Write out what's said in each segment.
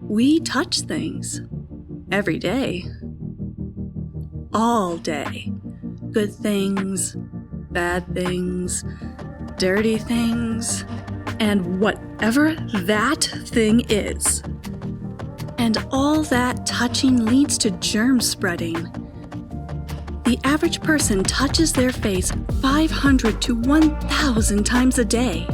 We touch things every day, all day. Good things, bad things, dirty things, and whatever that thing is. And all that touching leads to germ spreading. The average person touches their face 500 to 1,000 times a day.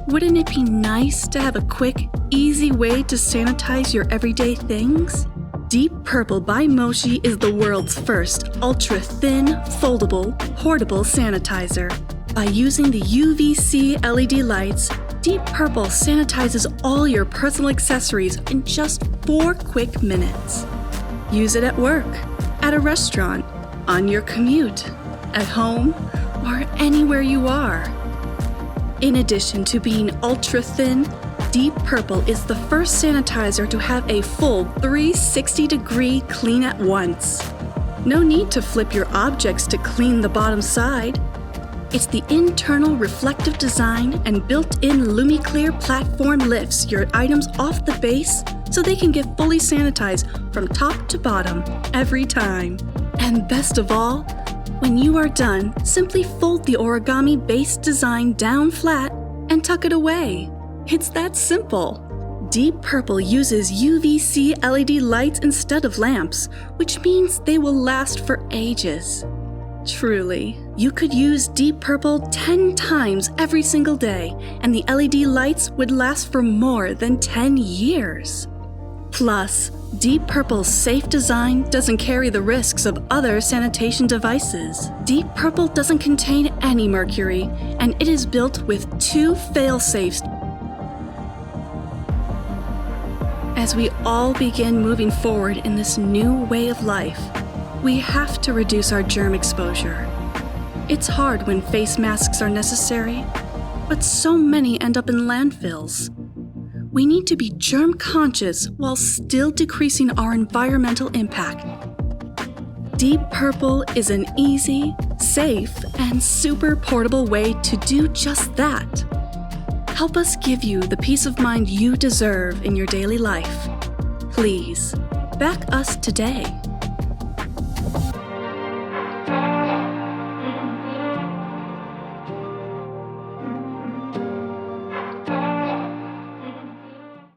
Wouldn't it be nice to have a quick, easy way to sanitize your everyday things? Deep Purple by Moshi is the world's first ultra-thin, foldable, portable sanitizer. By using the UVC LED lights, Deep Purple sanitizes all your personal accessories in just 4 quick minutes. Use it at work, at a restaurant, on your commute, at home, or anywhere you are. In addition to being ultra-thin, Deep Purple is the first sanitizer to have a full 360-degree clean at once. No need to flip your objects to clean the bottom side. It's the internal reflective design and built-in LumiClear platform lifts your items off the base so they can get fully sanitized from top to bottom every time. And best of all, when you are done, simply fold the origami base design down flat and tuck it away. It's that simple. Deep Purple uses UVC LED lights instead of lamps, which means they will last for ages. Truly, you could use Deep Purple 10 times every single day, and the LED lights would last for more than 10 years. Plus, Deep Purple's safe design doesn't carry the risks of other sanitation devices. Deep Purple doesn't contain any mercury, and it is built with 2 fail-safes. As we all begin moving forward in this new way of life, we have to reduce our germ exposure. It's hard when face masks are necessary, but so many end up in landfills. We need to be germ conscious while still decreasing our environmental impact. Deep Purple is an easy, safe, and super portable way to do just that. Help us give you the peace of mind you deserve in your daily life. Please, back us today.